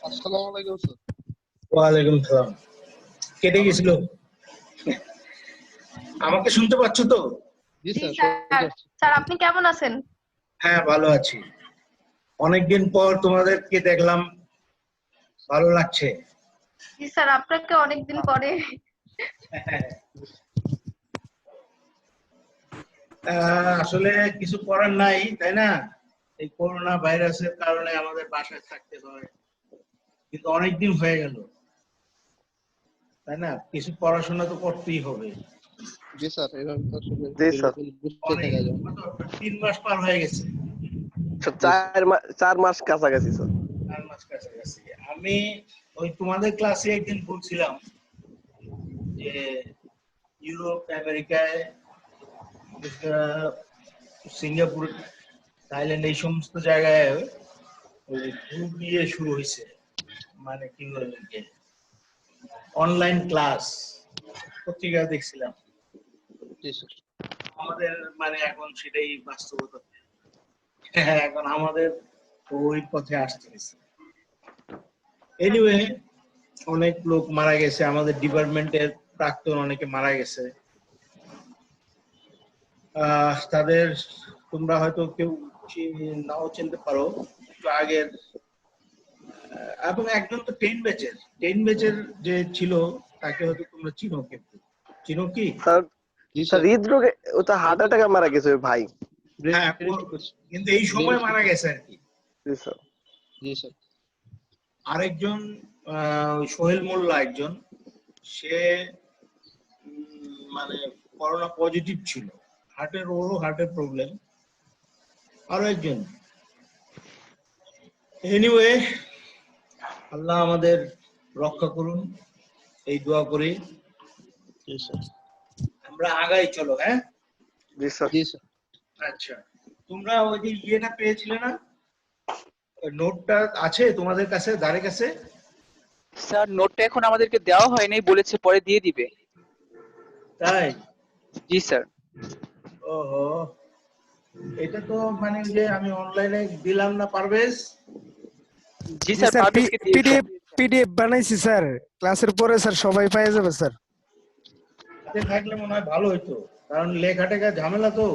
আসসালামু আলাইকুম স্যার। ওয়ালাইকুম সালাম। কেটে গেছিল। আমাকে শুনতে পাচ্ছ তো? জি জি স্যার, স্যার। স্যার আপনি কেমন আছেন? হ্যাঁ, ভালো আছি। অনেকদিন পর তোমাদেরকে দেখলাম, ভালো লাগছে। জি স্যার, আপনাকে অনেকদিন পরে। আসলে কিছু করার নাই, তাই না? এই করোনা ভাইরাসের কারণে আমাদের বাসায় থাকতে হয়, কিন্তু অনেকদিন হয়ে গেল, তাই না? কিছু পড়াশোনা তো করতেই হবে। জি স্যার, এভাবে তো আসলে জি স্যার। দীর্ঘদিন বসে অনেক থাকা যায় না। 3 মাস পার হয়ে গেছে। চার মাস কাছাকাছি স্যার। 4 মাস কাছাকাছি। আমি ওই তোমাদের ক্লাসে একদিন বলছিলাম যে ইউরোপ, আমেরিকায়, সিঙ্গাপুর, থাইল্যান্ড, এই সমস্ত জায়গায় ওই গ্রুপ নিয়ে শুরু হয়েছে, মানে কি বলে, অনলাইন ক্লাস। পত্রিকা দেখছিলাম। জি স্যার। আমাদের মানে এখন সেটাই বাস্তবতা। হ্যাঁ, এখন আমাদের ওই পথে আসতে হয়েছে। এনিওয়ে, অনেক লোক মারা গেছে, আমাদের ডিপার্টমেন্টের প্রাক্তন অনেকে মারা গেছে। তাদের তোমরা হয়তো কেউ নাও চিনতে পারো, একটু আগের। এবং একজন তো 10 ব্যাচের যে ছিল, তাকে হয়তো তোমরা চিনো, কিন্তু চিনো কি? স্যার জি স্যার স্যার। হৃদরোগে ও তো হার্ট অ্যাটাকে মারা গেছে ওই ভাই। হ্যাঁ, কিন্তু এই সময় মারা গেছে আর কি। জি স্যার। জি স্যার। আরেকজন সোহেল মোল্লা, একজন, সে মানে করোনা পজিটিভ ছিল, ওরও হার্টের প্রবলেম। আরো একজন। এনিওয়ে, আল্লাহ আমাদের রক্ষা করুন, এই দোয়া করি। জি স্যার। আমরা আগাই, চলো। হ্যাঁ, জি স্যার। জি স্যার। আচ্ছা, তোমরা ওই যে ইয়েটা পেয়েছিলে না, নোটটা আছে তোমাদের কাছে, ধারে কাছে? স্যার নোটটা এখন আমাদেরকে দেওয়া হয়নি, বলেছে পরে দিয়ে দিবে। তাই? জি স্যার। ওহো, এটা তো মানে যে আমি অনলাইনে দিলাম না, পারভেজ? জি জি স্যার, স্যার, পারভেজকে দিয়েছি। পিডিএফ বানাইছি স্যার, ক্লাসের পরে স্যার সবাই পেয়ে যাবে স্যার। হাতে থাকলে মনে হয় ভালো হতো, কারণ লেখা টেখা ঝামেলা তো।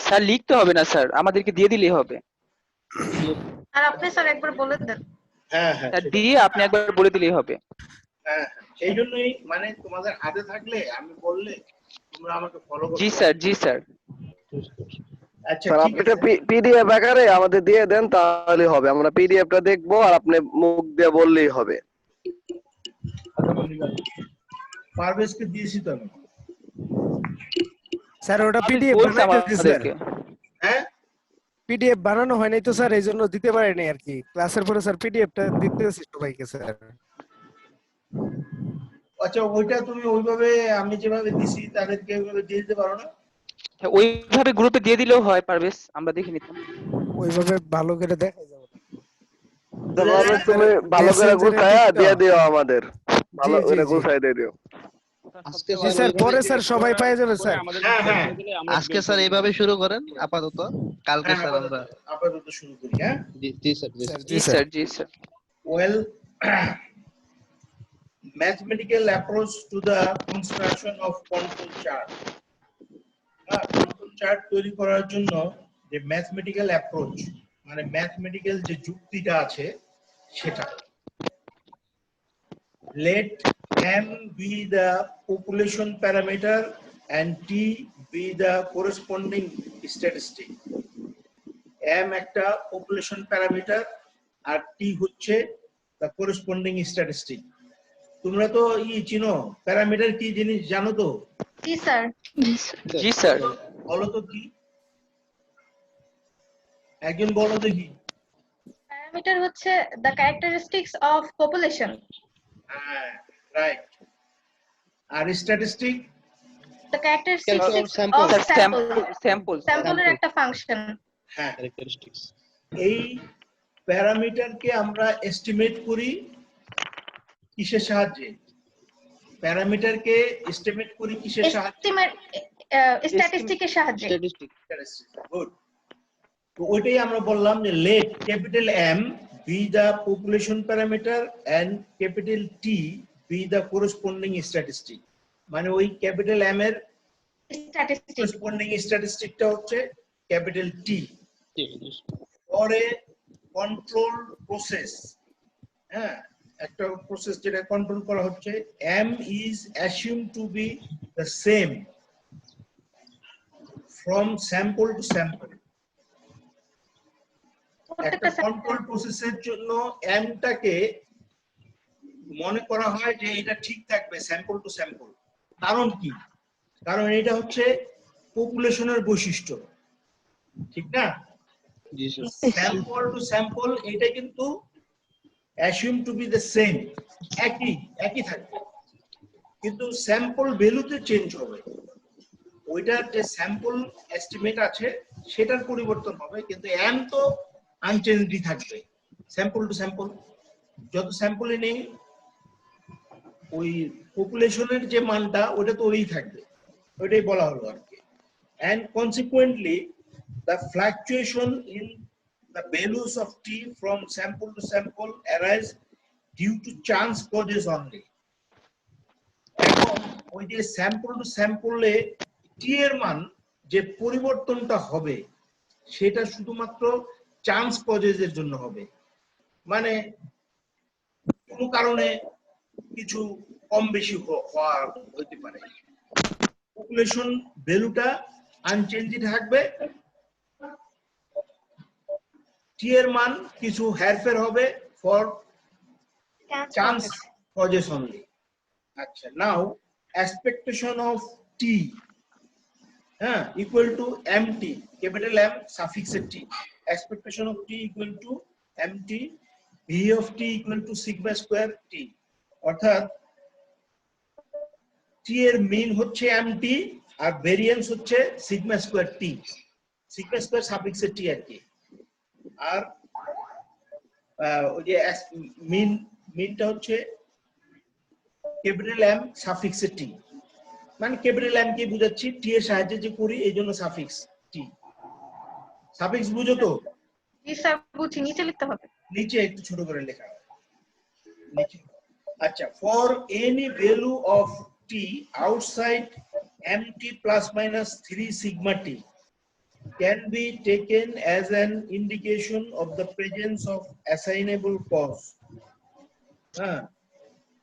স্যার লিখতে হবে না স্যার, আমাদেরকে দিয়ে দিলেই হবে। আর আপনি স্যার একবার বলে দেন। হ্যাঁ, হ্যাঁ, স্যার সেটাই। দিয়ে আপনি একবার বলে দিলেই হবে। হ্যাঁ, হ্যাঁ, সেই জন্যই মানে তোমাদের হাতে থাকলে আমি বললে তোমরা আমাকে ফলো জি করতে স্যার। পারো। জি স্যার। আচ্ছা, স্যার ঠিক আপনি আছে। পিডিএফ আকারে আমাদের দিয়ে দেন তাহলে হবে, আমরা পিডিএফটা দেখবো আর আপনি মুখ দিয়ে বললেই হবে। পারভেজকে দিয়েছি তো আমি। স্যার ওটা পারভেজ পিডিএফ বলছে বানাইতেছি স্যার, আমাদেরকে। হ্যাঁ, পিডিএফ বানানো হয়নি তো স্যার, এই জন্য দিতে পারিনি আর কি। ক্লাসের পরে স্যার পিডিএফটা দিতেছি সবাইকে স্যার। আচ্ছা, ওইটা তুমি ওইভাবে আমি যেভাবে দিছি তাদেরকে ওইভাবে দিয়ে দিতে পারো না? হ্যাঁ, ওইভাবে গ্রুপে দিয়ে দিলেও হয় পারভেজ, আমরা দেখে নিতাম। ওইভাবে ভালো করে দেখা যাবে। তাহলে স্যার তুমি ভালো করে মেসেঞ্জারে গুছায়া ঠিক তো? দিয়ে দিও আমাদের, জি ভালো জি করে জি গুছাই দিয়ে দিও। আজকে জি স্যার, পরে স্যার সবাই পেয়ে যাবে স্যার। হ্যাঁ, হ্যাঁ, আজকে স্যার এইভাবে শুরু করেন আপাতত, কালকে হ্যাঁ, স্যার আমরা। আপাতত শুরু করি। হ্যাঁ, জি স্যার। জি স্যার স্যার। জি জি স্যার। স্যার। জি sir. well, mathematical approach to the construction of control chart. Control chart তৈরি করার জন্য যে ম্যাথমেটিক্যাল অ্যাপ্রোচ, মানে ম্যাথমেটিক্যাল যে যুক্তিটা আছে সেটা। let m be the population parameter and t be the corresponding statistic. m একটা পপুলেশন প্যারামিটার আর t হচ্ছে the corresponding statistic. তোমরা তো চিনো প্যারামিটার কি জিনিস, জানো তো? জি স্যার। জি স্যার। বলো তো কি, একজন বলো দেখি। প্যারামিটার হচ্ছে দ্য ক্যারেক্টারিস্টিক্স অফ পপুলেশন। হ্যাঁ, রাইট। আর statistic? the characteristics Control of sample. Sir sample sample sample এর একটা ফাংশন হ্যাঁ, Characteristics. এই প্যারামিটারকে আমরা এস্টিমেট করি কিসের সাহায্যে? প্যারামিটারকে এস্টিমেট করি কিসের সাহায্যে? স্ট্যাটিস্টিকের সাহায্যে। Statistic. গুড। তো ওইটাই আমরা বললাম যে let capital M be the population parameter and capital T be the corresponding statistic। মানে ওই ক্যাপিটাল M এর স্ট্যাটিস্টিক corresponding statisticটা হচ্ছে capital T। Yes. or a control process, হ্যাঁ, একটা প্রসেস যেটা কন্ট্রোল করা হচ্ছে, M is assumed to be the same from sample to sample। একটা প্রত্যেকটা কন্ট্রোল প্রসেসের জন্য M টাকে মনে করা হয় যে এটা ঠিক থাকবে স্যাম্পল টু স্যাম্পল। কারণ কি? কারণ এটা হচ্ছে পপুলেশনের বৈশিষ্ট্য, ঠিক না? Jesus. স্যাম্পল টু স্যাম্পল এটা কিন্তু assume to be the same, একই থাকবে, কিন্তু স্যাম্পল ভ্যালুতে চেঞ্জ হবে। ওইটার যে স্যাম্পল এস্টিমেট আছে সেটার পরিবর্তন হবে, কিন্তু এম তো আনচেঞ্জডই থাকবে স্যাম্পল টু স্যাম্পল। যত স্যাম্পলে নেই ওই পপুলেশনের যে মানটা ওটা তো ওই থাকবে, ওইটাই বলা হলো আর কি। and consequently the fluctuation in the values of t from sample to sample arise due to chance causes only। এখন ওই যে স্যাম্পল টু স্যাম্পলে টি এর মান যে পরিবর্তনটা হবে সেটা শুধুমাত্র চান্স কজেস এর জন্য হবে, মানে কোনো কারণে কিছু কম বেশি হওয়া হতে পারে। পপুলেশন ভ্যালুটা আনচেঞ্জড থাকবে, টি এর মান কিছু হেরফের হবে ফর চান্স কজেস অনলি। আচ্ছা, নাও এক্সপেকটেশন অফ টি হ্যাঁ equal to MT, capital M সাফিক্সের T, expectation of T equal to MT, V of T equal to sigma square T. অর্থাৎ টি এর মিন হচ্ছে এমটি আর ভেরিয়েন্স হচ্ছে sigma square T, sigma square সাফিক্সের T আর কি। আর ওই যে মিনটা হচ্ছে ক্যাপিটাল এম সাফিক্সের টি, মানে ক্যাপিটাল এম কে বুঝাচ্ছি টি এর সাহায্যে যে করি এই জন্য সাফিক্স টি। সাফিক্স বুঝো তো? জি স্যার বুঝি, নিচে লিখতে হবে। নিচে একটু ছোট করে লেখা হয় নিচে। আচ্ছা, for any value of T outside mt plus minus 3 sigma t can be taken as an indication of the presence of assignable cause,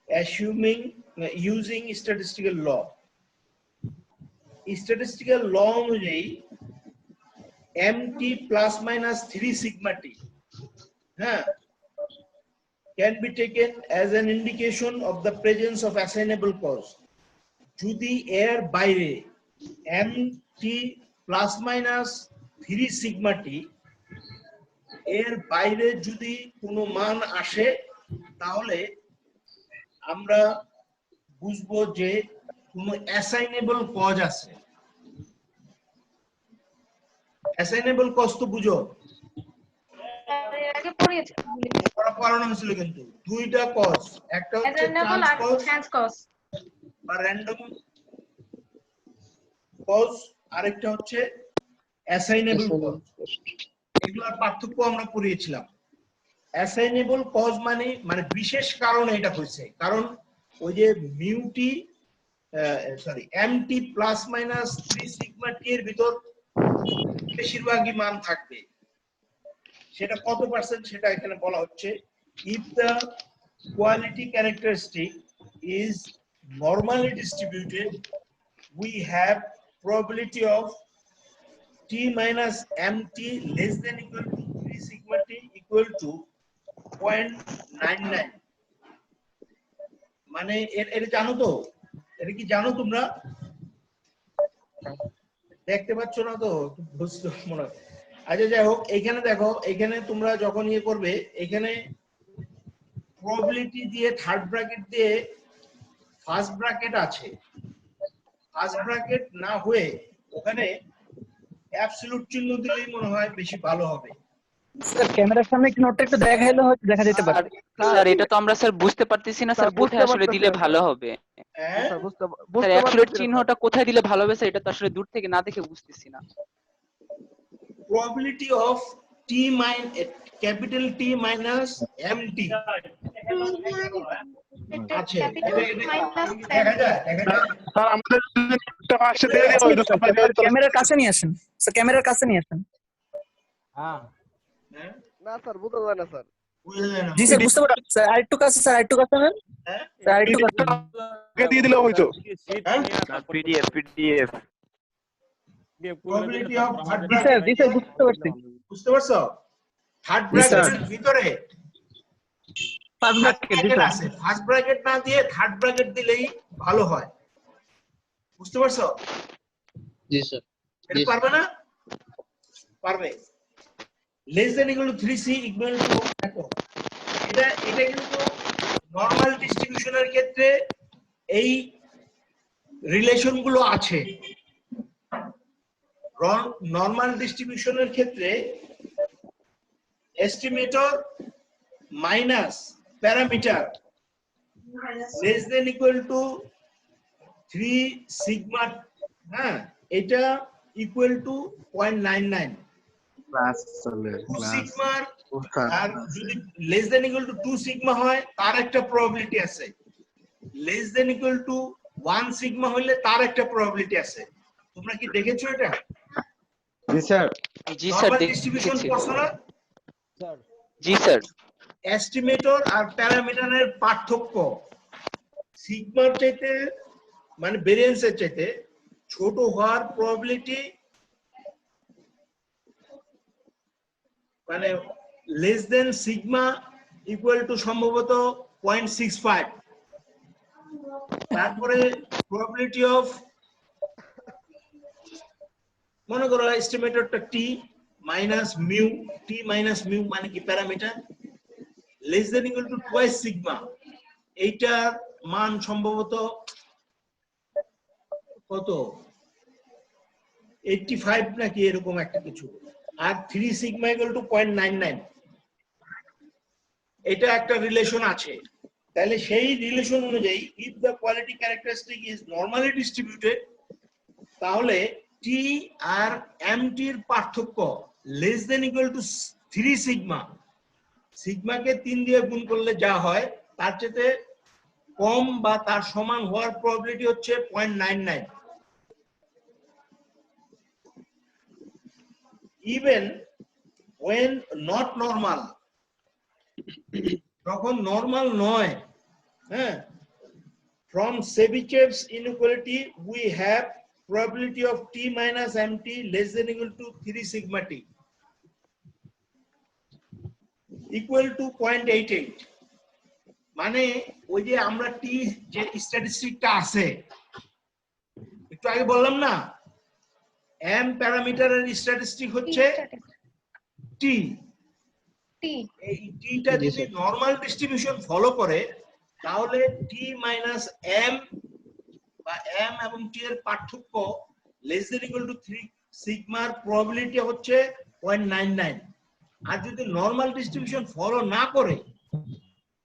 assuming using statistical law। statistical law অনুযায়ী mt plus minus 3 sigma t can be taken as an indication of the presence of assignable cause যদি এর বাইরে mt plus minus 3 sigma t এর বাইরে যদি কোনো মান আসে তাহলে আমরা বুঝবো যে কোনো অ্যাসাইনেবল কজ আছে। অ্যাসাইনেবল কজ তো বুঝো, এর আগে পড়িয়েছি, পড়ানো হয়েছিল কিন্তু দুইটা কজ, একটা হচ্ছে অ্যাসাইনেবল আর চান্স কজ বা র্যান্ডম কজ, আরেকটা হচ্ছে অ্যাসাইনেবল কজ। এগুলোর পার্থক্য আমরা পড়িয়েছিলাম। অ্যাসাইনেবল কজ মানে বিশেষ কারণে এটা হয়েছে, কারণ ওই যে মিউটি এমটি প্লাস মাইনাস 3 সিগমা টি এর ভিতর বেশিরভাগই মান থাকবে, সেটা কত পার্সেন্ট সেটা এখানে বলা হচ্ছে। If the quality characteristic is normally distributed we have probability of t minus mt less than equal to 3 sigma t equal to 0.99। মানে এটা জানো তো? এটা কি জানো তোমরা? দেখতে পাচ্ছ না তো? বুঝতে মনে হয়। আচ্ছা যাই হোক, এখানে দেখো, এখানে তোমরা যখন ইয়ে করবে এখানে প্রবাবিলিটি দিয়ে থার্ড ব্র্যাকেট দিয়ে ফার্স্ট ব্র্যাকেট আছে, ফার্স্ট ব্র্যাকেট না হয়ে ওখানে অ্যাবসলিউট চিহ্ন দিলেই মনে হয় বেশি ভালো হবে। স্যার ক্যামেরার সামনে একটু নোটটা একটু দেখাইলে হয়তো দেখা যেতে পারে। স্যার এটা তো আমরা স্যার বুঝতে পারতেছি না স্যার, স্যার, বুঝতে কোথায় আসলে পারতেছি দিলে না, ভালো হবে। হ্যাঁ স্যার বুঝতে স্যার বুঝতে অ্যাবসলিউট পারতেছি না, চিহ্নটা কোথায় দিলে ভালো হবে স্যার, এটা তো আসলে দূর থেকে না দেখে বুঝতেছি না। probability of t minus capital T minus mt আছে, ক্যাপিটাল মাইনাস দেখা যায় দেখা যায়। স্যার আমাদের একটা পাশে দিয়ে দেওয়া হইতো স্যার ক্যামেরার কাছে নিয়ে আসেন স্যার, ক্যামেরার কাছে নিয়ে আসেন। হ্যাঁ না স্যার, বোঝা যায় না স্যার। বুঝা যায় না। জি স্যার বুঝতে পারছি স্যার, আরেকটু কাছে স্যার, আরেকটু কাছে নেন হ্যাঁ স্যার, আরেকটু কাছে নেন। দিয়ে দিলে হইতো। PDF probability of third G sir, bracket, G sir বুঝতে পারছি। বুঝতে পারছো? থার্ড জি, স্যার। ব্র্যাকেটের ভিতরে ফার্স্ট ব্র্যাকেট জি ব্র্যাকেট স্যার। আছে, ফার্স্ট ব্র্যাকেট না দিয়ে থার্ড ব্র্যাকেট দিলেই ভালো হয়। বুঝতে পারছো? জি স্যার। এটা পারবে না? পারবে। Less than equal two 3c equal to দেখো, এটা কিন্তু নরমাল ডিস্ট্রিবিউশনের ক্ষেত্রে এই রিলেশন গুলো আছে। নরমাল ডিস্ট্রিবিউশনের ক্ষেত্রে estimator minus parameter less than equal to 3 sigma, হ্যাঁ এটা ইকুয়াল টু 0.99। ক্লাস চলে 2 সিগমার আর যদি less than equal two 2 sigma হয় তার একটা প্রবাবিলিটি আছে, less than equal two 1 sigma হলে তার একটা প্রবাবিলিটি আছে। তোমরা কি দেখেছো এটা? জি স্যার। জি স্যার নরমাল ডিস্ট্রিবিউশন দেখেছি। পড়ছো না? জি স্যার। এস্টিমেটর আর প্যারামিটারের পার্থক্য সিগমার চাইতে মানে ভেরিয়েন্সের চাইতে ছোট হওয়ার প্রবাবিলিটি মানে less than sigma equal to সম্ভবত 0.65। তারপরে প্রবাবিলিটি অফ মনে করো এস্টিমেটরটা টি মাইনাস মিউ, টি মাইনাস মিউ মানে কি parameter, less than equal two twice sigma, এইটার মান সম্ভবত কত 85 নাকি এরকম একটা কিছু, আর 3 সিগমা ইকুয়াল টু 0.99। এটা একটা রিলেশন আছে। তাহলে সেই রিলেশন অনুযায়ী if the quality characteristic is normally distributed, তাহলে টি আর এমটি এর পার্থক্য less than equal to 3 sigma, সিগমাকে 3 দিয়ে গুণ করলে যা হয় তার চেয়ে কম বা তার সমান হওয়ার প্রবাবিলিটি হচ্ছে 0.99। ইভেন when not normal, যখন নরমাল নয়, হ্যাঁ, from Chebyshev inequality we have probability of t minus mt less than equal to 3 sigma t equal to 0.88। মানে ওই যে আমরা টি যে স্ট্যাটিস্টিকটা আছে একটু আগে বললাম না, এম প্যারামিটারের স্ট্যাটিস্টিক হচ্ছে টি, টি এই টিটা যদি নরমাল ডিস্ট্রিবিউশন ফলো করে তাহলে টি মাইনাস এম বা এম এবং টি এর পার্থক্য লেস দেন ইকুয়াল টু 3 সিগমার প্রবাবিলিটি হচ্ছে 0.99। আর যদি নরমাল ডিস্ট্রিবিউশন ফলো না করে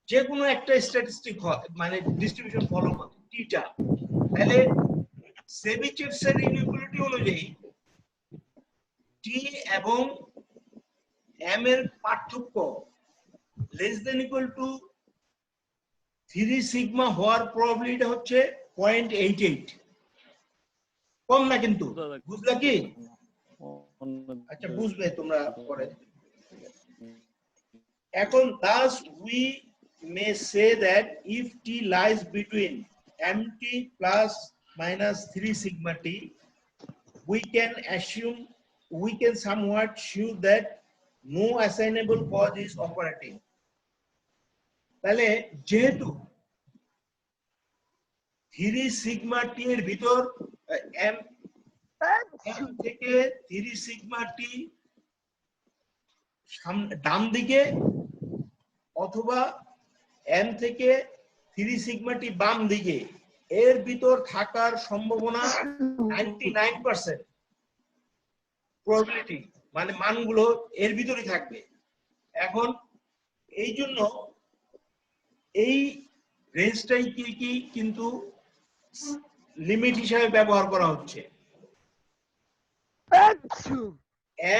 যে কোনো একটা স্ট্যাটিস্টিক মানে ডিস্ট্রিবিউশন ফলো করে টিটা, তাহলে চেবিশেভস এর ইনইকুয়ালিটি অনুযায়ী টি এবং এম এর পার্থক্য less than equal to 3 sigma হওয়ার প্রবাবিলিটি হচ্ছে 0.88। কম না কিন্তু, বুঝলা কি? আচ্ছা বুঝবে তোমরা পরে। এখন thus we may say that if t lies between mt plus minus 3 sigma t, we can somewhat show that no assignable cause is operating। তাহলে যেহেতু 3 সিগমা টি এর ভিতর এম থেকে 3 সিগমা টি ডান দিকে অথবা এম থেকে 3 সিগমা টি বাম দিকে, এর ভিতর থাকার সম্ভাবনা 99% প্রবাবিলিটি, মানে মানগুলো এর ভিতরই থাকবে। এখন এই জন্য এই রেঞ্জটাই কি কিন্তু লিমিট হিসাবে ব্যবহার করা হচ্ছে।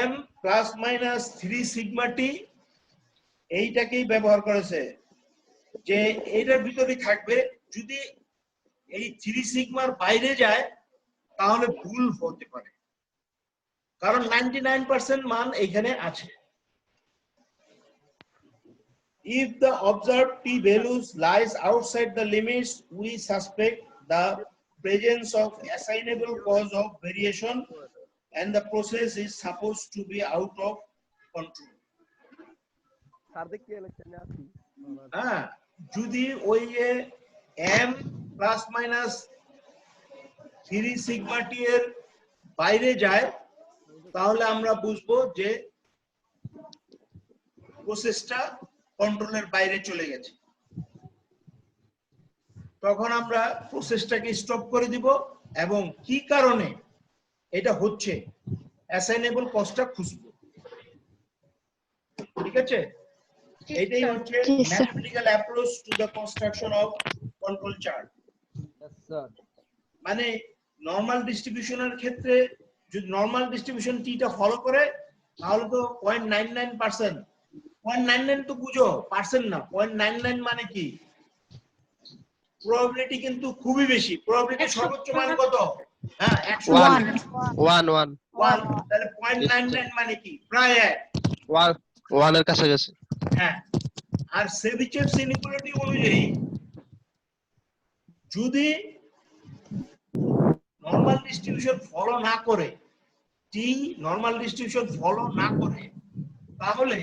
m প্লাস মাইনাস 3 সিগমা টি এইটাকেই ব্যবহার করেছে যে এটার ভিতরেই থাকবে। যদি এই 3 সিগমার বাইরে যায় তাহলে ভুল হতে পারে, কারণ 99% মান এখানে আছে। If the observed p values lies outside the limits, we suspect the presence of assignable cause of variation and the process is supposed to be out of control. হ্যাঁ, যদি ওই m প্লাস মাইনাস 3 সিগমা টি এর বাইরে যায় তাহলে আমরা বুঝবো যে প্রসেসটা কন্ট্রোলের বাইরে চলে গেছে। তখন আমরা প্রসেসটাকে স্টপ করে দিব এবং কি কারণে এটা হচ্ছে অ্যাসাইনেবল কজটা খুঁজবো। ঠিক আছে, এটাই হচ্ছে mathematical approach to the construction of control chart. মানে নরমাল ডিস্ট্রিবিউশনের ক্ষেত্রে যদি নরমাল ডিস্ট্রিবিউশন টিটা ফলো করে তাহলে তো 0.99%, 0.99 তো বুঝো, পার্সেন্ট না, 0.99 মানে কি প্রবাবিলিটি কিন্তু খুবই বেশি। প্রবাবিলিটি সর্বোচ্চ মান কত? হ্যাঁ 1 1, তাহলে 0.99 মানে কি প্রায় 1 এর কাছাকাছি। হ্যাঁ, আর সেভিচেভ ইনইকুয়ালিটি অনুযায়ী যদি নরমাল ডিস্ট্রিবিউশন ফলো না করে, টি নরমাল ডিস্ট্রিবিউশন ফলো না করে, তাহলে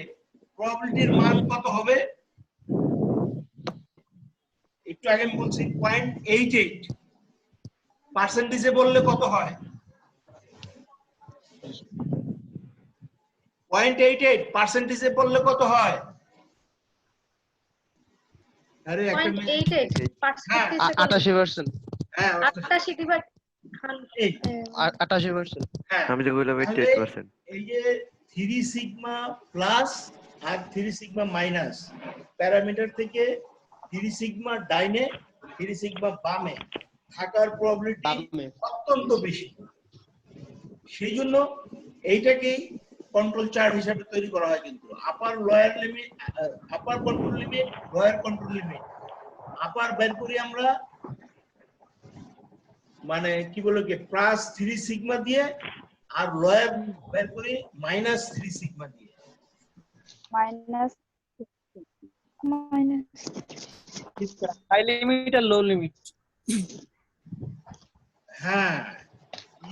প্রবাবিলিটির মান কত হবে? একটু আগে আমি বলছি 0.88। পার্সেন্টেজে বললে কত হয়? 0.88 পার্সেন্টেজে বললে কত হয়? আরে একটা 0.88 পার্সেন্টেজ 88%। হ্যাঁ 88 ডিভাইড 88%। হ্যাঁ, আমি তো বললাম তাহলে 88%। এই যে 3 সিগমা প্লাস আর 3 সিগমা মাইনাস প্যারামিটার থেকে 3 সিগমা ডাইনে 3 সিগমা বামে থাকার প্রবাবিলিটি বামে। অত্যন্ত বেশি। সেই জন্য এইটাকেই কন্ট্রোল চার্ট হিসাবে তৈরি করা হয়। কিন্তু upper lower limit, upper control limit, lower control limit. Upper বের করি আমরা মানে কি বলে কি প্লাস 3 সিগমা দিয়ে, আর লোয়ার বের করি মাইনাস 3 সিগমা দিয়ে। মাইনাস হাই লিমিট আর লো লিমিট। হ্যাঁ,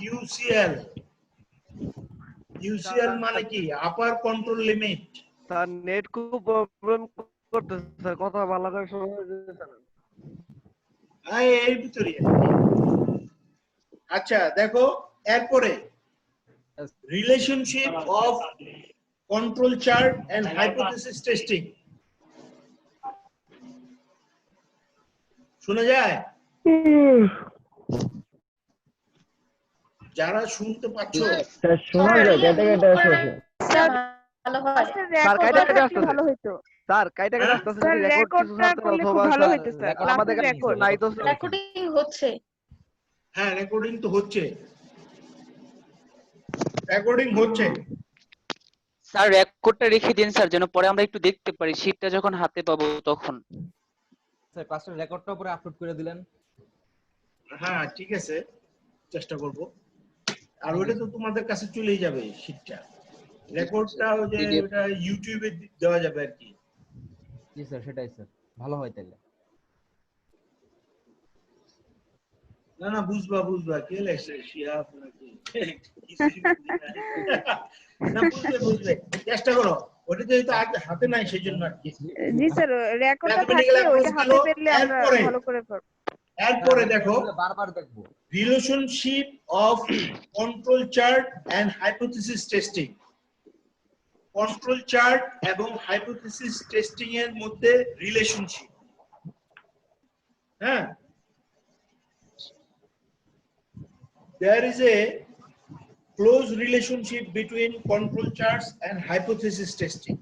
ইউসিএল। ইউসিএল মানে কি আপার কন্ট্রোল লিমিট। তার নেট খুব প্রবলেম করতেছে স্যার, কথা ভালো করে শোনা যাচ্ছে না। হ্যাঁ, এর ভিতরে। আচ্ছা দেখো, এরপরে relationship of control chart and hypothesis testing. শোনা যায়? যারা শুনতে পাচ্ছ শোনা যায়, কেটে কেটে আসছে। ভালো হয়। স্যার কাইটা কেটে আসছে। ভালো হইতো স্যার কাইটা কেটে আসছে, স্যার, রেকর্ড কিছু রেকর্ডটা থাকতে করলে খুব অথবা ভালো স্যার হইতো স্যার, আমাদের কাছে রেকর্ড নাই তো স্যার। রেকর্ডিং হচ্ছে। হ্যাঁ, রেকর্ডিং তো হচ্ছে, রেকর্ডিং হচ্ছে। স্যার রেকর্ডটা রেখে দিন স্যার, যেন পরে আমরা একটু দেখতে পারি, শীটটা যখন হাতে পাবো তখন। স্যার ক্লাসের রেকর্ডটা পরে আপলোড করে দিলেন। হ্যাঁ ঠিক আছে, চেষ্টা করব। আর ওটা তো তোমাদের কাছে চলেই যাবে শীটটা। রেকর্ডটা ওই যে ওটা ইউটিউবে দেওয়া যাবে আর কি। জি স্যার, সেটাই স্যার, ভালো হয় তাহলে। না না, বুঝবা কে লেখছে শিহাব নাকি? না, বুঝবে, চেষ্টা করো। ওটা যেহেতু হাতে নাই সেই জন্য আর কি। জি স্যার, রেকর্ডটা Mathematical থাকলে ওইটা approach হাতে গুলো পেলে আমরা এরপরে। ভালো করে পারবো। এরপরে দেখো বারবার দেখবো relationship of control chart and hypothesis testing. Control chart এবং হাইপোথিসিস টেস্টিং এর মধ্যে রিলেশনশিপ। হ্যাঁ, there is a close relationship between control charts and hypothesis testing.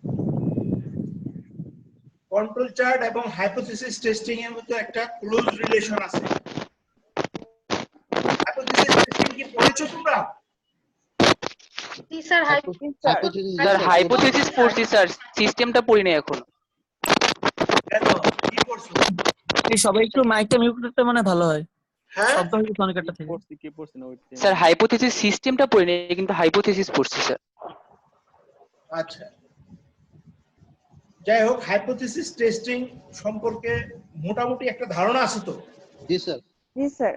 Control chart এবং হাইপোথিসিস টেস্টিং এর মধ্যে একটা ক্লোজ রিলেশন আছে। হাইপোথিসিস টেস্টিং কি পড়েছো তোমরা? জি স্যার, স্যার হাইপোথিসিস পড়ছি স্যার, সিস্টেমটা পড়ি না এখন। কেন কি পড়ছো? এই সবাই একটু মাইকটা মিউট করতে মানে ভালো হয়, হ্যাঁ শব্দ হচ্ছে অনেকটা থেকে। স্যার হাইপোথিসিস সিস্টেমটা পড়ি না, কিন্তু হাইপোথিসিস পড়ছি স্যার। আচ্ছা, যাই হোক, হাইপোথিসিস টেস্টিং সম্পর্কে মোটামুটি একটা ধারণা আছে তো? জি স্যার। জি স্যার।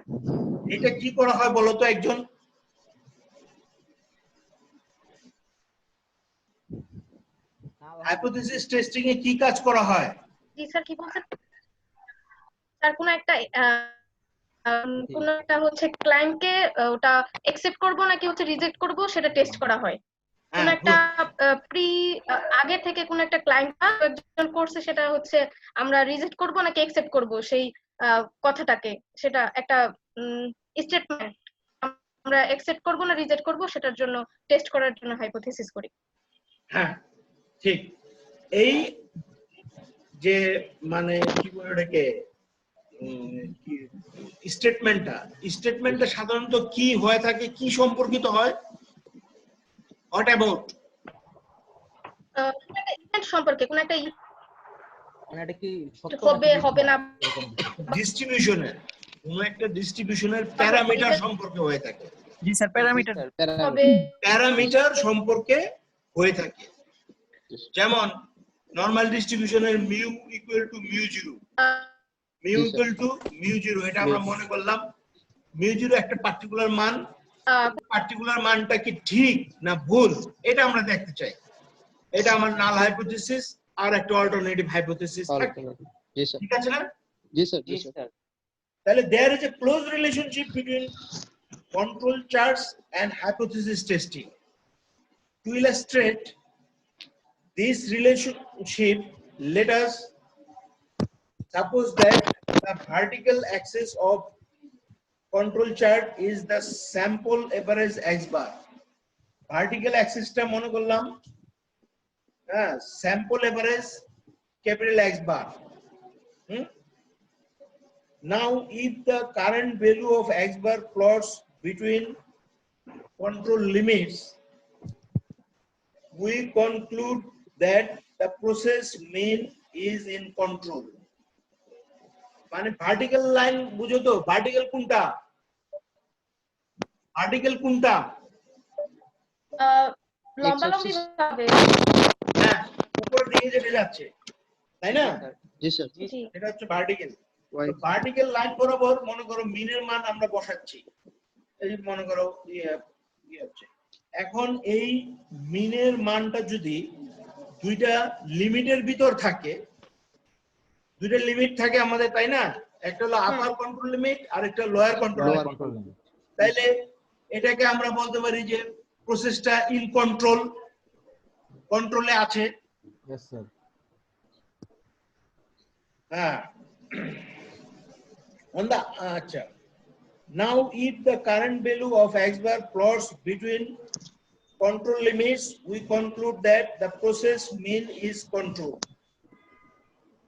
এটা কি করা হয় বলো তো একজন? হাইপোথিসিস টেস্টিং এ কি কাজ করা হয়? জি স্যার, কি বলছেন স্যার? কোন একটা হচ্ছে ক্লায়েন্টকে ওটা একসেপ্ট করব নাকি হচ্ছে রিজেক্ট করব সেটা টেস্ট করা হয়। কোন একটা আগে থেকে কোন একটা ক্লায়েন্ট একজন করছে, সেটা হচ্ছে আমরা রিজেক্ট করব নাকি একসেপ্ট করব সেই কথাটাকে, সেটা একটা স্টেটমেন্ট আমরা একসেপ্ট করব না রিজেক্ট করব সেটার জন্য টেস্ট করার জন্য হাইপোথিসিস করি। হ্যাঁ ঠিক। এই যে মানে কি বলে এটাকে স্টেটমেন্টটা সাধারণত কি হয়ে থাকে, কি সম্পর্কিত হয়? হোয়াট অ্যাবাউট ইভেন্ট সম্পর্কে, কোন একটা মানে এটা কি সত্য হবে হবে না, ডিস্ট্রিবিউশনের, কোন একটা ডিস্ট্রিবিউশনের প্যারামিটার সম্পর্কে হয়ে থাকে। জি স্যার, প্যারামিটার হবে প্যারামিটার সম্পর্কে হয়ে থাকে। যেমন নরমাল ডিস্ট্রিবিউশনের mu equal to mu zero, mu equal to mu zero, এটা আমরা মনে করলাম মিউ জিরো একটা পার্টিকুলার মান, পার্টিকুলার মানটা কি ঠিক না ভুল এটা আমরা দেখতে চাই। এটা আমার নাল হাইপোথিসিস আর একটা অল্টারনেটিভ হাইপোথিসিস থাকে, জি স্যার। ঠিক আছে না? জি স্যার। জি স্যার। তাহলে there is a close relationship between control charts and hypothesis testing. To illustrate this relationship, let us suppose that the vertical axis of control chart is the sample average x bar. Vertical axis টা মনে করলাম sample average capital X bar. Now if the current value of X bar plots between control limits, we conclude that the process mean is in control. মানে vertical line বুঝো তো? Vertical কোনটা? Vertical কোনটা? লম্বালম্বি ভাবে, হ্যাঁ, উপর দিকে যেতে যাচ্ছে, তাই না? জি স্যার। জি এটা হচ্ছে ভার্টিক্যাল। ভার্টিক্যাল লাইন বরাবর মনে করো মিনের মান আমরা বসাচ্ছি, এই যে মনে করো হচ্ছে। এখন এই মিনের মানটা যদি দুইটা লিমিটের ভিতর থাকে, দুইটা লিমিট থাকে আমাদের, তাই না? একটা হলো আপার কন্ট্রোল লিমিট আর একটা লোয়ার কন্ট্রোল লিমিট। তাইলে এটাকে আমরা বলতে পারি যে প্রসেসটা ইন কন্ট্রোল, কন্ট্রোলে আছে। Yes sir. হ্যাঁ, on the acha. Now if the current value of x bar plots between control limits, we conclude that the process mean is control,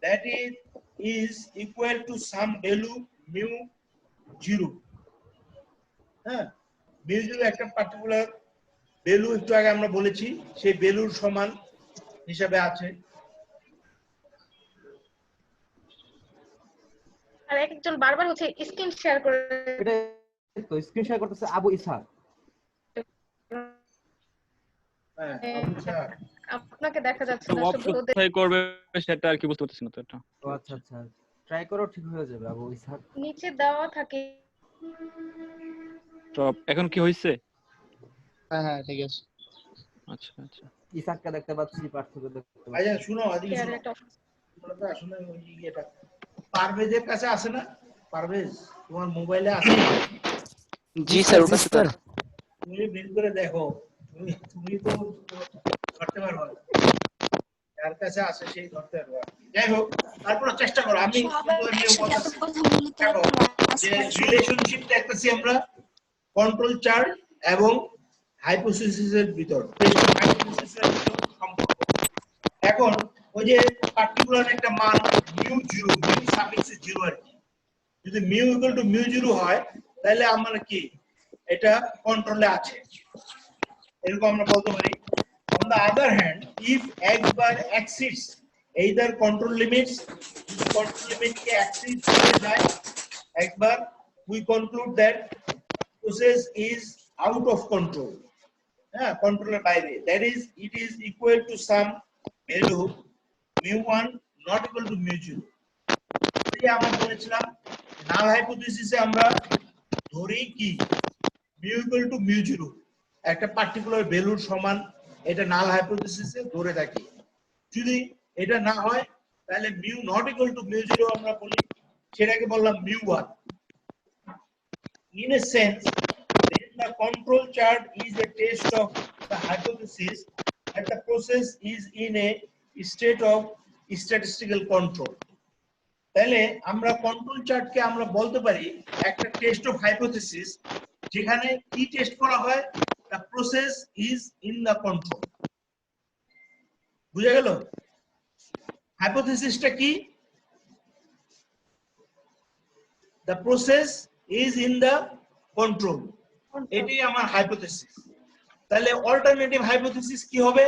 that is equal to some value mu zero. mu zero একটা particular value, একটু আগে আমরা বলেছি, সেই ভ্যালুর সমান হিসাবে আছে। আর একজন বারবার হচ্ছে স্ক্রিন শেয়ার করে, এটা তো স্ক্রিন শেয়ার করতেছে আবু ইসহাক। আপনাকে দেখা যাচ্ছে না, শুধু ওদের কোথায় করবে সেটা আর কি বুঝতে পারতেছি না তো এটা। ও আচ্ছা আচ্ছা, ট্রাই করো, ঠিক হয়ে যাবে আবু ইসহাক। নিচে দেওয়া থাকে। তো এখন কি হইছে? হ্যাঁ হ্যাঁ ঠিক আছে। আচ্ছা আচ্ছা। ইসহাককে দেখতে পাচ্ছি, পার্থক্য দেখতে পাচ্ছি। আচ্ছা শুনো, আদিকে শেয়ারের শুনো, একটা option। তোমরা তো আসলে ওই ইয়েটা পারভেজের কাছে আছে না? পারভেজ তোমার মোবাইলে আছে? জি স্যার, ওর কাছে স্যার। তুমি বের করে দেখো, তুমি তো ধরতে পারবে না, যার কাছে আছে সেই ধরতে পারবে। যাই হোক, তারপর চেষ্টা করো। আমি দেখো যে রিলেশনশিপ দেখতেছি আমরা কন্ট্রোল চার্ট এবং হাইপোথিসিসের ভিতর টেস্ট অফ হাইপোথিসিসের ভিতর সম্পর্ক। এখন ওই যে পার্টিকুলার একটা মান μ0 মিউ সাফিক্স 0 আর কি, যদি মিউ ইকুয়াল টু μ0 হয় তাহলে আমরা কি এটা কন্ট্রোলে আছে, এরকম আমরা বলতে পারি। On the other hand, if x bar exceeds either control limits, control limit ke exceed করে যায় x bar, we conclude that process is out of control. Controller বাইরে, that is it is equal to some value mu1 not equal to mu0. এই আমরা বলেছিলাম নাল হাইপোথিসিসে আমরা ধরি কি mu equal to mu0 একটা পার্টিকুলার ভ্যালুর সমান, এটা নাল হাইপোথিসিসে ধরে থাকি। যদি এটা না হয় তাহলে mu not equal to mu0 আমরা বলি, সেটাকে বললাম mu1. In a sense, then the control chart is a test of the hypothesis that the process is in a state of statistical control. তাহলে আমরা কন্ট্রোল চার্টকে আমরা বলতে পারি একটা টেস্ট অফ হাইপোথিসিস, যেখানে কি টেস্ট করা হয়, the process is in the control. বুঝা গেল? হাইপোথিসিসটা কি? The process is in the control. এটাই আমার হাইপোথিসিস। তাহলে অল্টারনেটিভ হাইপোথিসিস কি হবে?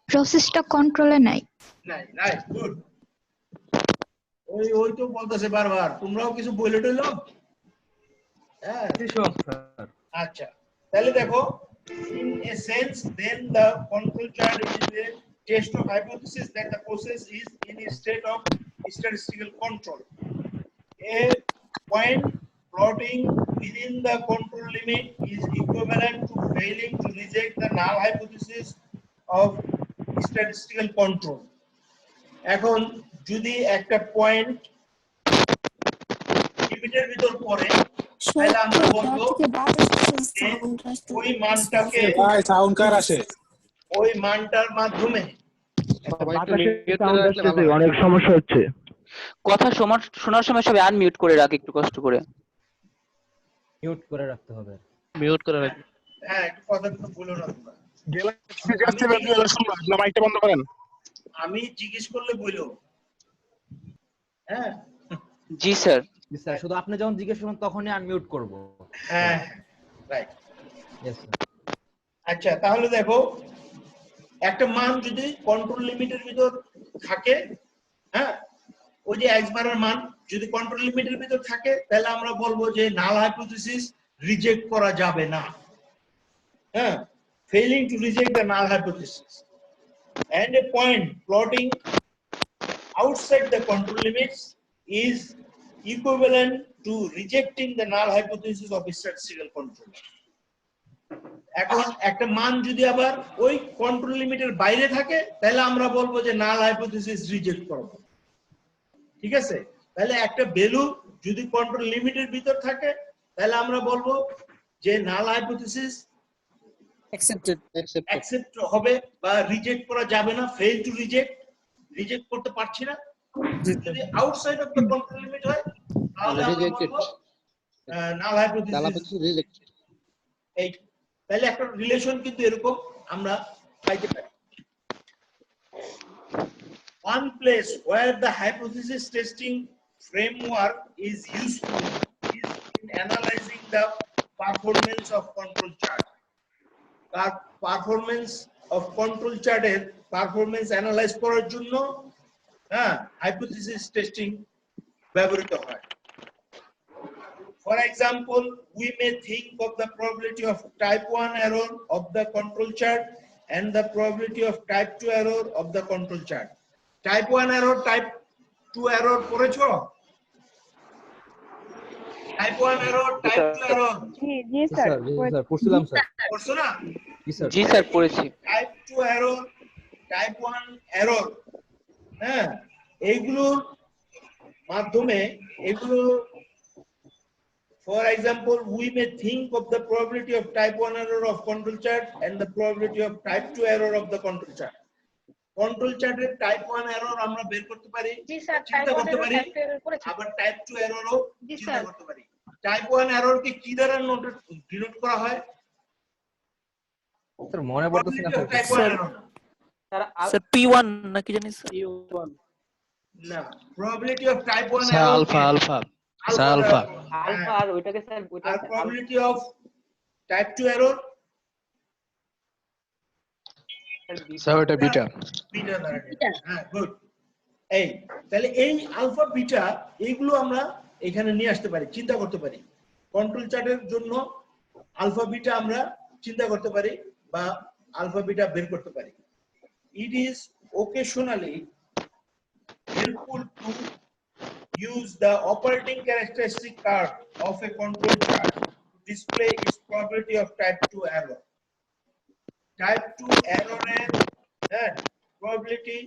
প্রসেসটা কন্ট্রোলে নাই। নাই, রাইট, গুড। ওই তো বলতেছে বারবার, তোমরাও কিছু বলে টইলো? হ্যাঁ, আচ্ছা, তাহলে দেখো, in a sense then the control chart is a test of hypothesis that the process is in a state of statistical control. A point plotting within the control limit is equivalent to failing to reject the null hypothesis of statistical control. এখন যদি একটা point লিমিটের ভিতর পড়ে তাহলে আমরা বলবো যে ওই মানটাকে ওই মানটার মাধ্যমে অনেক সমস্যা হচ্ছে। কথা শোনার সময় সবাই আনমিউট করে রাখ একটু কষ্ট করে। মিউট করে রাখতে হবে। মিউট করে রাখি। হ্যাঁ, একটু কথা কিন্তু বলো না তোমরা। আমি জিজ্ঞেস করলে বলো। হ্যাঁ, জি স্যার। জি স্যার, শুধু আপনি যখন জিজ্ঞেস করবেন তখনই আনমিউট করব। হ্যাঁ, রাইট। Yes sir. আচ্ছা, তাহলে দেখো, একটা মান যদি কন্ট্রোল লিমিটের ভিতর থাকে, হ্যাঁ, ওই যে x বারের মান যদি কন্ট্রোল লিমিটের ভিতর থাকে তাহলে আমরা বলবো যে নাল হাইপোথিসিস রিজেক্ট করা যাবে না। হ্যাঁ, failing two reject the null hypothesis and a point plotting outside the control limits is equivalent to rejecting the null hypothesis of statistical control. এখন একটা মান যদি আবার ওই কন্ট্রোল লিমিটের বাইরে থাকে তাহলে আমরা বলবো যে নাল হাইপোথিসিস রিজেক্ট করব। ঠিক আছে? তাহলে একটা ভ্যালু যদি কন্ট্রোল লিমিটের ভিতর থাকে তাহলে আমরা বলবো যে নাল হাইপোথিসিস অ্যাকসেপ্ট হবে বা রিজেক্ট করা যাবে না, ফেল টু রিজেক্ট করতে পারছি না। যদি outside of the control limit হয় তাহলে আমরা বলবো নাল হাইপোথিসিস রিজেক্টেড। এই তাহলে একটা রিলেশন কিন্তু এরকম আমরা পাইতে পারি। One place where the hypothesis testing framework is useful is in analyzing the performance of control chart. তার পারফরম্যান্স অফ কন্ট্রোল চার্টের পারফরম্যান্স অ্যানালাইজ করার জন্য হাইপোথিসিস টেস্টিং ব্যবহৃত হয়। For example, we may think of the probability of type 1 error of the control chart and the probability of type 2 error of the control chart. Type 1 error, type 2 error পড়েছো? Type 1 error, type 2 error. জি sir, পড়ছিলাম sir. পড়ছো না? জি sir. জি sir পড়েছি। Type 2 error, type 1 error. হ্যাঁ, এইগুলোর মাধ্যমে এগুলো, for example, we may think of the probability of type 1 error of control chart and the probability of type 2 error of the control chart. Control chart এর type 1 error আমরা বের করতে পারি, জি sir, চিন্তা টাইপ 1 করতে এর পারি, টাইপ 2 এর করেছি। আবার type 2 error ও জি চিন্তা স্যার। করতে পারি। টাইপ 1 এরর কে কি দ্বারা ডিনোট করা হয়? স্যার মনে পড়তেছে না sir. Type 1 error sir P1 নাকি জানি স্যার। না, probability of type 1 sir error alpha alpha sir alpha alpha আর ওইটাকে স্যার ওইটা আর probability of type 2 error sir ওটা বিটা বিটা দ্বারা হ্যাঁ গুড। এই তাহলে এই আলফা বিটা এইগুলো আমরা এখানে নিয়ে আসতে পারি, চিন্তা করতে পারি। কন্ট্রোল চার্টের জন্য আলফা বিটা আমরা চিন্তা করতে পারি বা আলফা বিটা বের করতে পারি। It is occasionally helpful to use the operating characteristic card of a control chart to display its probability of type 2 error. Type 2 error এর probability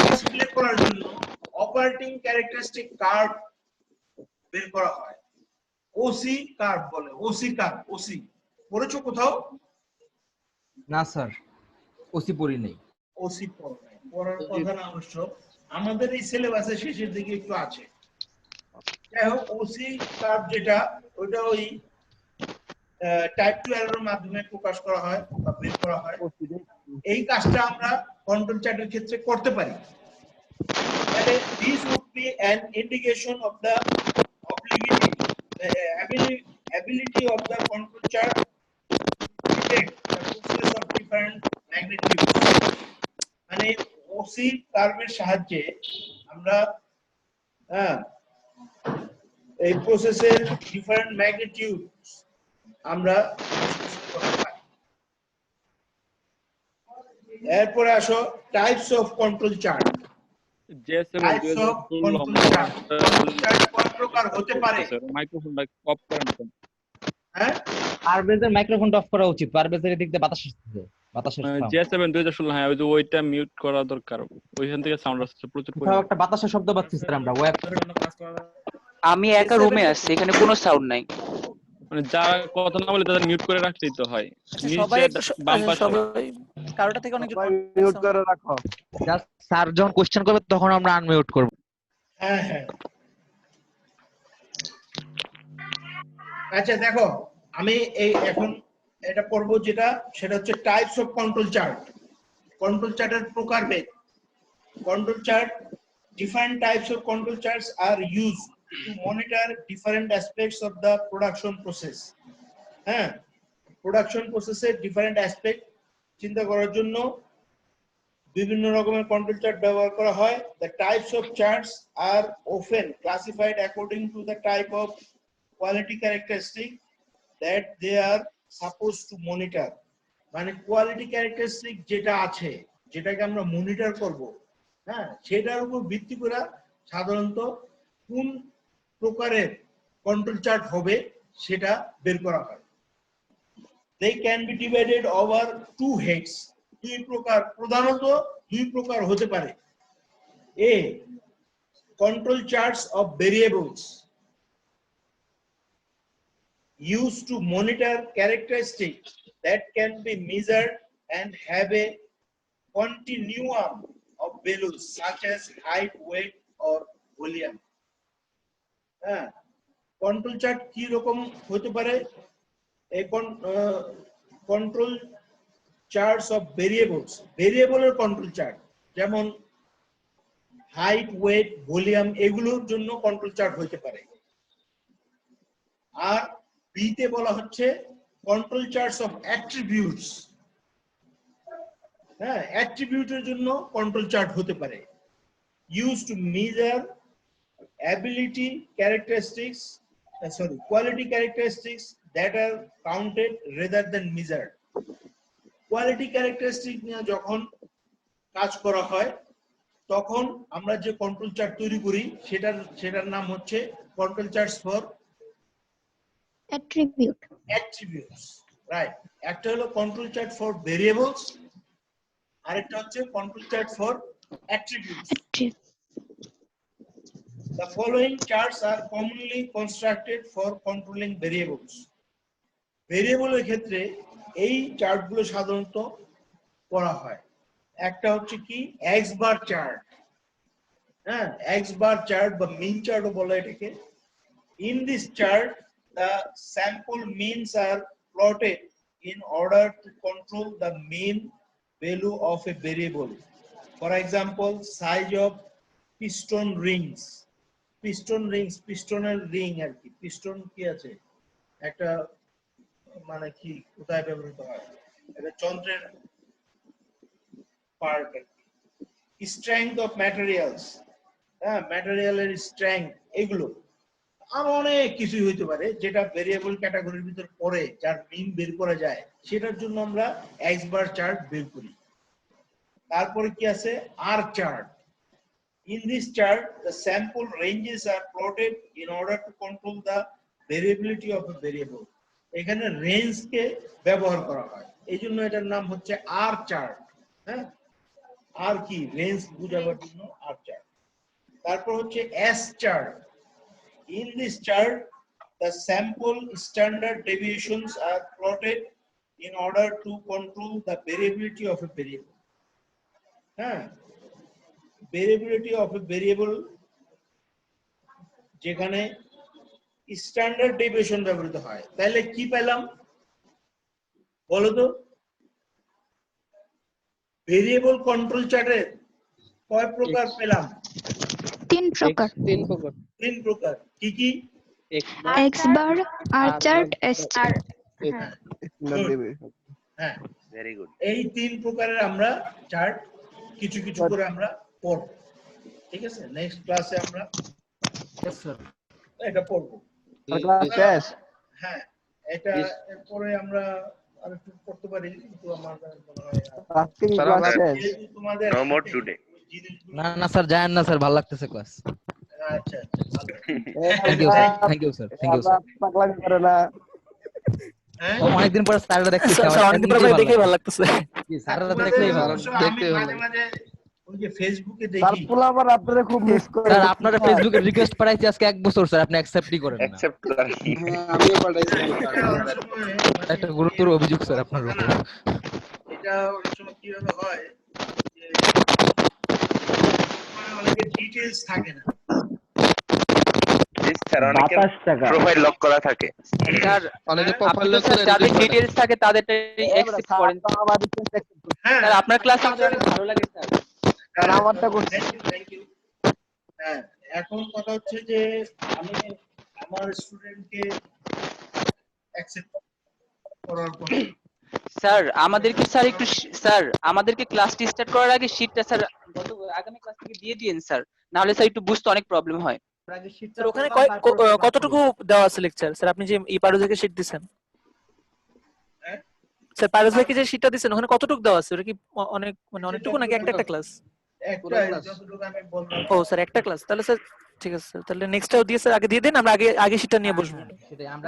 ডিসপ্লে করার জন্য অপারেটিং ক্যারেক্টারিস্টিক কার্ভ বের করা হয়। ওসি কার্ভ বলে, ওসি কার্ভ। ওসি পড়েছো কোথাও? না স্যার, ওসি পড়ি নাই। ওসি পড়ার কথা না অবশ্য, আমাদের এই সিলেবাসের শেষের দিকে একটু আছে। যাই হোক, ওসি কার্ভ যেটা ওইটা ওই টাইপ 2 এররের মাধ্যমে প্রকাশ করা হয় বা বের করা হয়। এই কাজটা আমরা কন্ট্রোল চার্টের ক্ষেত্রে করতে পারি। তাহলে this would be an indication of the ability of the control chart to detect the process of different magnitudes. মানে ওসি কার্ভের সাহায্যে আমরা এই প্রসেসের ডিফারেন্ট ম্যাগনিটিউড আমরা করতে পারি। এরপরে আসো types of control chart. Types of control chart. Control chart কয় প্রকার হতে পারে? মাইক্রোফোনটা অফ করেন তো। হ্যাঁ, পারভেজের মাইক্রোফোনটা অফ করা উচিত। পারভেজের দিক দিয়ে বাতাস আসছে, বাতাসের sound। J7 2016 হ্যাঁ ওই যে ওইটা মিউট করা দরকার, ওইখান থেকে সাউন্ড আসছে প্রচুর কোথাও পরিমাণে। একটা বাতাসের শব্দ পাচ্ছি স্যার আমরা। ওয়েব আমি একা রুমে আছি, এখানে কোনো সাউন্ড নাই। মানে যারা কথা না বলে তাদের মিউট করে রাখলেই তো হয়। সবাই নিচে একটু বাম পাশে সবাই কারোটা থেকে অনেক মিউট করে রাখো। জাস্ট স্যার যখন কোশ্চেন করবে তখন আমরা আনমিউট করব। হ্যাঁ হ্যাঁ। আচ্ছা দেখো, আমি এই এখন এটা পড়বো যেটা, সেটা হচ্ছে types of control chart. Control চার্টের প্রকারভেদ। Control chart, different types of control charts are used to monitor different aspects of the production process. হ্যাঁ, প্রোডাকশন প্রসেসের ডিফারেন্ট অ্যাসপেক্ট চিন্তা করার জন্য বিভিন্ন রকমের কন্ট্রোল চার্ট ব্যবহার করা হয়। The types of charts are often classified according to the type of quality characteristic that they are supposed to monitor. মানে কোয়ালিটি ক্যারেক্টারিস্টিক যেটা আছে, যেটাকে আমরা মনিটর করব, হ্যাঁ, সেটার উপর ভিত্তি করে সাধারণত কোন প্রকারের কন্ট্রোল চার্ট হবে সেটা বের করা হয়। They can be divided over two heads. দুই প্রকার, প্রধানত দুই প্রকার হতে পারে। A, control charts of variables used to monitor characteristics that can be measured and have a continuum of values such as height, weight or volume. হ্যাঁ, control chart কি রকম হতে পারে? এই কন্ট্রোল চার্টস অফ ভেরিয়েবলস, ভেরিয়েবলের control chart, যেমন height, wait, volume, এগুলোর জন্য কন্ট্রোল চার্ট হতে পারে। আর বিতে বলা হচ্ছে কন্ট্রোল চার্টস অফ অ্যাট্রিবিউটস। হ্যাঁ, অ্যাট্রিবিউটের জন্য কন্ট্রোল চার্ট হতে পারে। Use to measure ability characteristics, quality characteristics that are counted rather than measured. Quality characteristic নিয়ে যখন কাজ করা হয় তখন আমরা যে কন্ট্রোল চার্ট তৈরি করি সেটার নাম হচ্ছে control charts for attributes. Right, একটা হলো কন্ট্রোল চার্ট ফর ভেরিয়েবলস, আরেকটা হচ্ছে control chart for attributes. The following charts are commonly constructed for controlling variables. ভেরিয়েবলের ক্ষেত্রে এই চার্টগুলো সাধারণত করা হয়। একটা হচ্ছে কি এক্স বার চার্ট। হ্যাঁ, এক্স বার চার্ট বা মিন চার্টও বলে এটাকে। In this chart, the sample means are plotted in order to control the mean value of a variable. For example, size of piston rings. Piston rings, পিস্টনের ring আর কি, piston কি আছে, একটা মানে কি কোথায় ব্যবহৃত হয়, এটা যন্ত্রের পার্ট আর কি। Strength of materials, ম্যাটেরিয়ালের স্ট্রেংথ, এগুলো আর অনেক কিছুই হইতে পারে যেটা ভেরিয়েবল ক্যাটাগরির ভিতর পড়ে, যার মিন বের করা যায়, সেটার জন্য আমরা এক্স বার চার্ট বের করি। তারপরে কি আছে, আর chart. In this chart, the sample ranges are plotted in order to control the variability of a variable. এখানে রেঞ্জ কে ব্যবহার করা হয়, এই জন্য এটার নাম হচ্ছে আর চার্ট। হ্যাঁ, আর কি, রেঞ্জ বোঝাবার জন্য আর চার্ট। তারপর হচ্ছে S chart. In this chart, the sample standard deviations are plotted in order to control the variability of a variable. Variability of a variable যেখানে স্ট্যান্ডার্ড ডেভিয়েশন ব্যবহৃত হয়। তাহলে কি পেলাম বলো তো? ভেরিয়েবল কন্ট্রোল চার্টের কয় প্রকার পেলাম? 3 প্রকার। 3 প্রকার। কি কি? এক্স বার, আর চার্ট, এস চার্ট। হ্যাঁ, ভেরি গুড। এই 3 প্রকারের আমরা চার্ট কিছু কিছু করে আমরা পড়ব, ঠিক আছে? নেক্সট ক্লাসে আমরা এটা পড়ব। হ্যাঁ, এটা এরপরে আমরা আরেকটু পড়তে পারি, কিন্তু আমার মনে হয় যেহেতু তোমাদের নো মোর টুডে। না না স্যার, যায়েন না স্যার, ভালো লাগতেছে ক্লাস। আচ্ছা আচ্ছা, ভালো। Thank you sir, thank you sir. পাগলামি করে না। অনেকদিন পরে স্যাররা দেখতেছি, আমার অনেকদিন পরে ভাই দেখেই ভালো লাগতেছে। জি, স্যাররা দেখলেই ভালো। আমি মাঝে মাঝে ওই যে ফেসবুকে তার দেখি। পোলা আবার আপনারা খুব মিস করে। স্যার আপনারা ফেসবুকে রিকোয়েস্ট পাঠাইছি আজকে 1 বছর, স্যার আপনি অ্যাকসেপ্টই করেন না। অ্যাকসেপ্ট করেন। আমিও পাঠাইছি। একটা গুরুতর অভিযোগ স্যার আপনার উপর। এটা অনেক সময় কিভাবে হয় যে অনেকে ডিটেইলস থাকে না। প্রোফাইল লক করা থাকে। স্যার অনেকে আপনি প্রোফাইল তো লক স্যার করে যাদের delete করে। ডিটেইলস থাকে তাদেরটাই অ্যাকসেপ্ট করেন। হ্যাঁ, স্যার আপনার ক্লাস আমাদের অনেক ভালো লাগে স্যার। আর আমারটা করছি। Thank you. হ্যাঁ, এখন কথা হচ্ছে যে আমি আমার স্টুডেন্টকে অ্যাকসেপ্ট করার পর স্যার আমাদেরকে স্যার একটু স্যার আমাদেরকে ক্লাসটি স্টার্ট করার আগে শীটটা স্যার আগামী ক্লাস থেকে দিয়ে দিয়েন স্যার, নাহলে স্যার একটু বুঝতে অনেক প্রবলেম হয়। স্যার ওখানে কতটুকু দেওয়া আছে লেকচার? স্যার আপনি যে এই পারোজকে শীট দিবেন, স্যার পারোজকে যে শীটটা দিবেন ওখানে কতটুকু দেওয়া আছে? ওটা কি অনেক মানে অনেকটুকু নাকি একটা ক্লাস? একটা যতটুকু আমি বললাম। ও স্যার একটা ক্লাস, তাহলে স্যার ঠিক আছে স্যার, তাহলে নেক্সটটাও দিয়ে স্যার আগে দিয়ে দেন, আমরা আগে শীটটা নিয়ে বসবো। সেটাই আমরা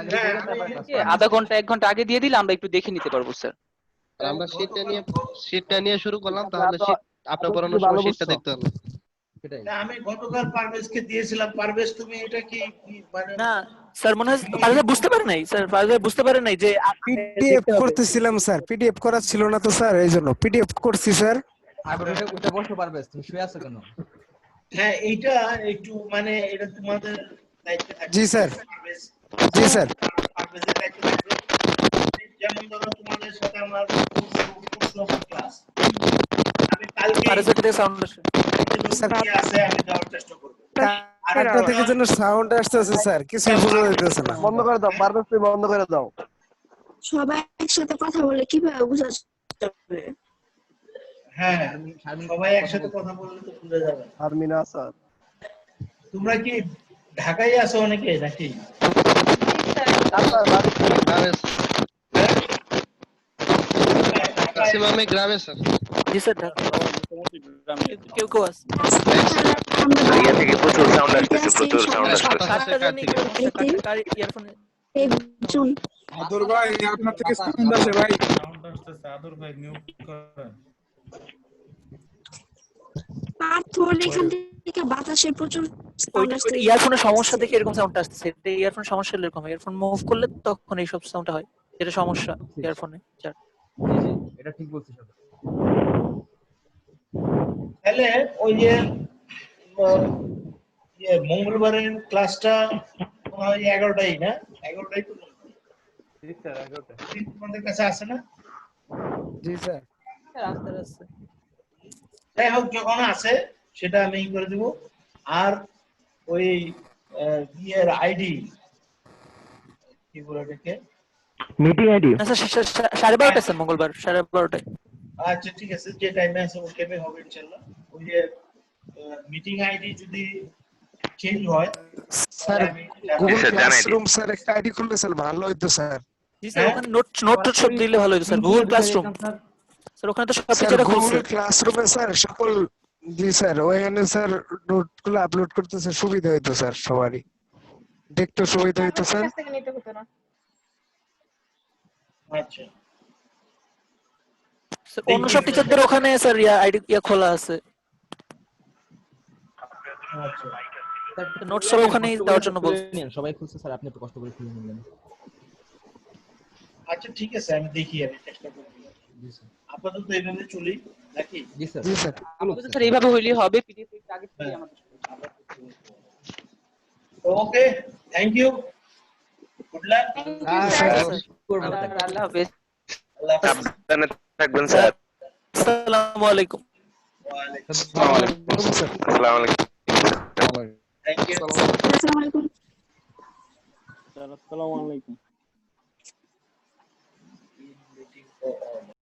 আধা ঘন্টা 1 ঘন্টা আগে দিয়ে দিলে আমরা একটু দেখে নিতে পারবো স্যার। আর আমরা শীটটা নিয়ে শুরু করলাম, তাহলে শীট আপনার পড়ানোর সময় শীটটা দেখতে হবে। সেটাই। না, আমি গতকাল পারভেজকে দিয়েছিলাম। পারভেজ তুমি এটা কি মানে না স্যার মনে হয় পারভেজ বুঝতে পারে নাই, স্যার পারভেজ বুঝতে পারে নাই যে পিডিএফ করতেছিলাম স্যার, পিডিএফ করা ছিল না তো স্যার, এইজন্য পিডিএফ করছি স্যার। আবার ওটা বসতে পারবে, তুমি শুয়ে আছো কেন? হ্যাঁ, এইটা একটু মানে এটা তোমাদের দায়িত্বে থাকবে। জি স্যার, পারভেজ, জি স্যার। পারভেজের দায়িত্ব থাকবে। যেমন ধরো তোমাদের সাথে আমার ক্লাস, আমি কালকে পারভেজের থেকে সাউন্ড আসে স্যার কি আছে আমি দেওয়ার চেষ্টা করব। আরেকটা থেকে যেন সাউন্ড আসতেছে স্যার, কিছু বোঝা যাইতেছে না। বন্ধ করে দাও, পারভেজ তুমি বন্ধ করে দাও। সবাই একসাথে কথা বলে কিভাবে বোঝা যাবে? হ্যাঁ, সবাই একসাথে কথা বললে তো বুঝা যাবে। আরমিনা স্যার, তোমরা কি ঢাকায় আছো অনেকে নাকি? ম্যাক্সিমামে গ্রামে স্যার। জি স্যার, কেউ কেউ আছে। এরিয়া থেকে প্রচুর সাউন্ড আসতেছে, প্রচুর সাউন্ড আসতেছে। ইয়ারফোনে একজন আদর ভাই আপনার থেকে সাউন্ড আসে ভাই, সাউন্ড আসতেছে। আদর ভাই মিউট করেন। পাথর এখান থেকে বাতাসের প্রচুর সাউন্ড আসছে। ইয়ারফোনের সমস্যা দেখে এরকম সাউন্ড আসছে। এটা ইয়ারফোন সমস্যা হলে এরকম, ইয়ারফোন মুভ করলে তখন এই সব সাউন্ডটা হয়। এটা সমস্যা ইয়ারফোনে। জি এটা ঠিক বলছিস। তাহলে ওই যে মঙ্গলবারের ক্লাসটা মনে হয় 11টাই না 11টাই তো মনে হয়। তোমাদের কাছে আছে না? জি স্যার। যাই হোক যখন আছে সেটা আমি ই করে দেব। আর ওই ইয়ের আইডি কি বলে এটাকে মিটিং আইডি স্যার 12:30 স্যার, মঙ্গলবার 12:30। আচ্ছা ঠিক আছে, যে টাইমে আছে ওই টাইমে হবে ইনশাআল্লাহ। ওই যে মিটিং আইডি যদি চেঞ্জ হয় স্যার তাহলে আমি গুগল ক্লাসরুম স্যার একটা আইডি খুললে স্যার ভালো হতো স্যার। জি স্যার, ওখানে নোট সব দিলে ভালো হতো স্যার। গুগল ক্লাসরুম স্যার, ওখানে তো সব স্যার টিচাররা গুগল খুলছে। ক্লাসরুমে স্যার সকল জি স্যার ওখানে স্যার নোটগুলো আপলোড করতে স্যার সুবিধা হতো স্যার, সবারই দেখতে সুবিধা হতো আমাদের স্যার। কাছ থেকে নিতে হতো না। আচ্ছা স্যার অন্য সব টিচারদের ওখানে স্যার আইডি খোলা আছে। আচ্ছা নোট সব ওখানেই দেওয়ার জন্য বলছি। সবাই খুলছে স্যার, আপনি একটু কষ্ট করে খুলে নিলেন। আচ্ছা ঠিক আছে, আমি দেখি, আমি চেষ্টা করব। আপাতত এইভাবে চলি নাকি? জি স্যার। জি স্যার। আমাদের স্যার এইভাবে হইলেই হবে, পিডিএফ আগে থেকে আমাদের। ওকে, থ্যাংক ইউ, গুড লাক। আল্লাহ হাফেজ। আল্লাহ হাফেজ। সাবধানে থাকবেন স্যার। আসসালামু আলাইকুম। ওয়ালাইকুম আসসালামু আলাইকুম। আসসালামু আলাইকুম। Thank you. আসসালামু আলাইকুম। স্যার আসসালামু আলাইকুম। Meeting for all.